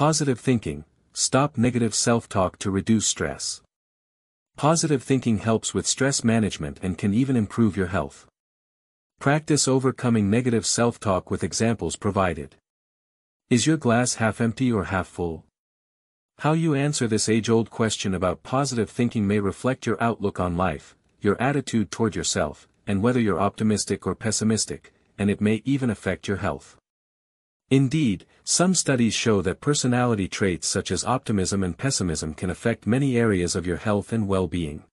Positive thinking. Stop negative self-talk to reduce stress. Positive thinking helps with stress management and can even improve your health. Practice overcoming negative self-talk with examples provided. Is your glass half empty or half full? How you answer this age-old question about positive thinking may reflect your outlook on life, your attitude toward yourself, and whether you're optimistic or pessimistic, and it may even affect your health. Indeed, some studies show that personality traits such as optimism and pessimism can affect many areas of your health and well-being.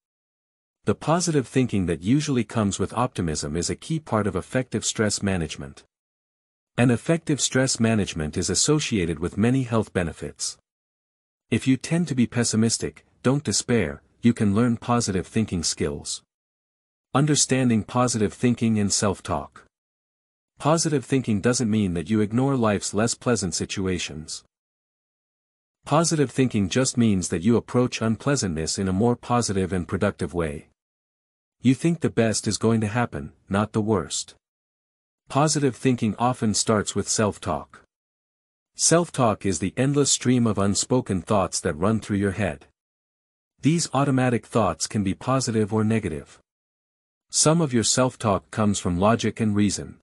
The positive thinking that usually comes with optimism is a key part of effective stress management. And effective stress management is associated with many health benefits. If you tend to be pessimistic, don't despair, you can learn positive thinking skills. Understanding positive thinking and self-talk. Positive thinking doesn't mean that you ignore life's less pleasant situations. Positive thinking just means that you approach unpleasantness in a more positive and productive way. You think the best is going to happen, not the worst. Positive thinking often starts with self-talk. Self-talk is the endless stream of unspoken thoughts that run through your head. These automatic thoughts can be positive or negative. Some of your self-talk comes from logic and reason.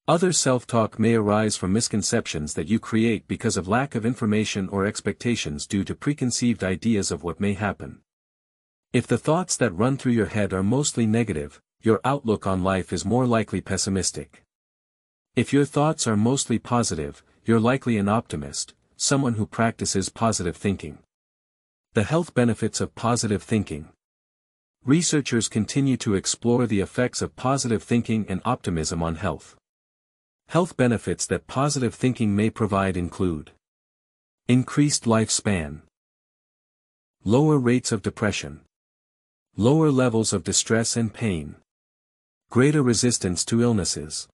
Other self-talk may arise from misconceptions that you create because of lack of information or expectations due to preconceived ideas of what may happen. If the thoughts that run through your head are mostly negative, your outlook on life is more likely pessimistic. If your thoughts are mostly positive, you're likely an optimist, someone who practices positive thinking. The health benefits of positive thinking. Researchers continue to explore the effects of positive thinking and optimism on health. Health benefits that positive thinking may provide include: increased lifespan, lower rates of depression, lower levels of distress and pain, greater resistance to illnesses,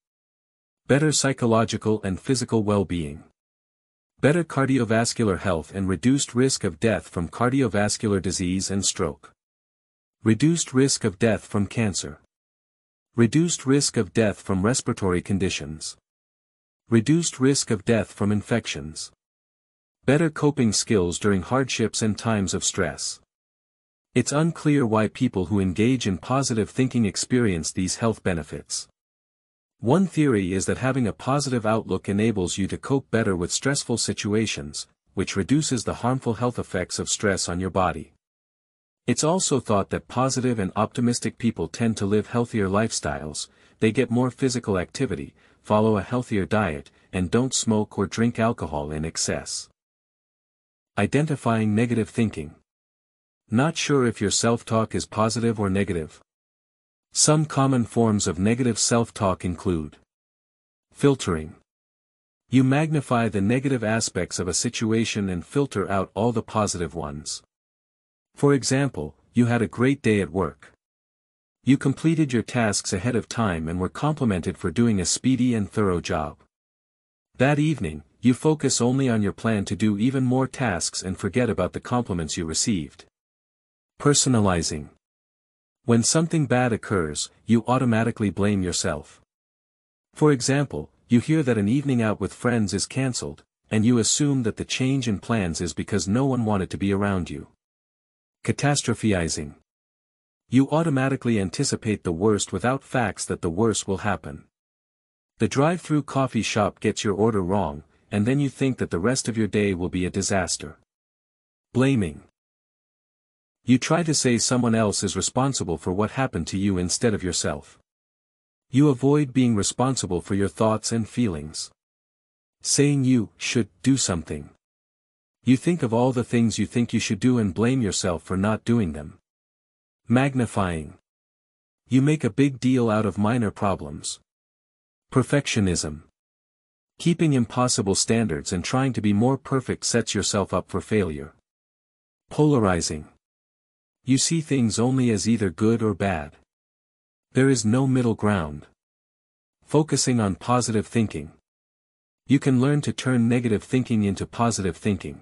better psychological and physical well-being, better cardiovascular health and reduced risk of death from cardiovascular disease and stroke, reduced risk of death from cancer, reduced risk of death from respiratory conditions, reduced risk of death from infections, better coping skills during hardships and times of stress. It's unclear why people who engage in positive thinking experience these health benefits. One theory is that having a positive outlook enables you to cope better with stressful situations, which reduces the harmful health effects of stress on your body. It's also thought that positive and optimistic people tend to live healthier lifestyles, they get more physical activity, follow a healthier diet, and don't smoke or drink alcohol in excess. Identifying negative thinking. Not sure if your self-talk is positive or negative? Some common forms of negative self-talk include: filtering. You magnify the negative aspects of a situation and filter out all the positive ones. For example, you had a great day at work. You completed your tasks ahead of time and were complimented for doing a speedy and thorough job. That evening, you focus only on your plan to do even more tasks and forget about the compliments you received. Personalizing. When something bad occurs, you automatically blame yourself. For example, you hear that an evening out with friends is cancelled, and you assume that the change in plans is because no one wanted to be around you. Catastrophizing. You automatically anticipate the worst without facts that the worst will happen. The drive-through coffee shop gets your order wrong, and then you think that the rest of your day will be a disaster. Blaming. You try to say someone else is responsible for what happened to you instead of yourself. You avoid being responsible for your thoughts and feelings. Saying you should do something. You think of all the things you think you should do and blame yourself for not doing them. Magnifying. You make a big deal out of minor problems. Perfectionism. Keeping impossible standards and trying to be more perfect sets yourself up for failure. Polarizing. You see things only as either good or bad. There is no middle ground. Focusing on positive thinking. You can learn to turn negative thinking into positive thinking.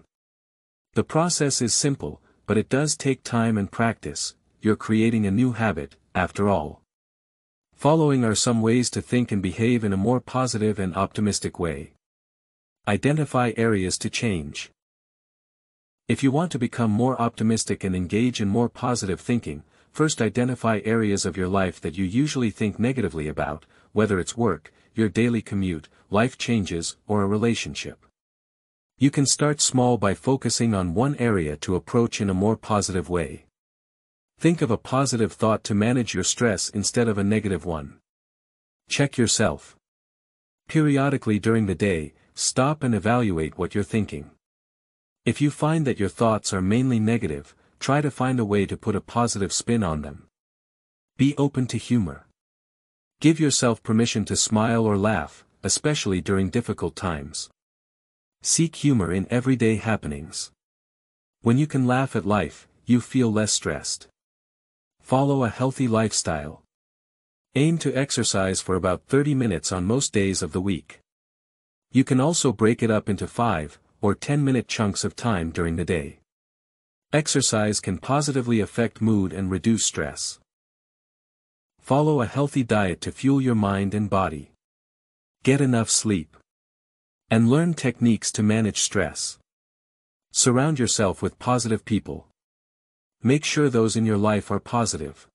The process is simple, but it does take time and practice. You're creating a new habit, after all. Following are some ways to think and behave in a more positive and optimistic way. Identify areas to change. If you want to become more optimistic and engage in more positive thinking, first identify areas of your life that you usually think negatively about, whether it's work, your daily commute, life changes, or a relationship. You can start small by focusing on one area to approach in a more positive way. Think of a positive thought to manage your stress instead of a negative one. Check yourself. Periodically during the day, stop and evaluate what you're thinking. If you find that your thoughts are mainly negative, try to find a way to put a positive spin on them. Be open to humor. Give yourself permission to smile or laugh, especially during difficult times. Seek humor in everyday happenings. When you can laugh at life, you feel less stressed. Follow a healthy lifestyle. Aim to exercise for about 30 minutes on most days of the week. You can also break it up into 5 or 10-minute chunks of time during the day. Exercise can positively affect mood and reduce stress. Follow a healthy diet to fuel your mind and body. Get enough sleep. And learn techniques to manage stress. Surround yourself with positive people. Make sure those in your life are positive.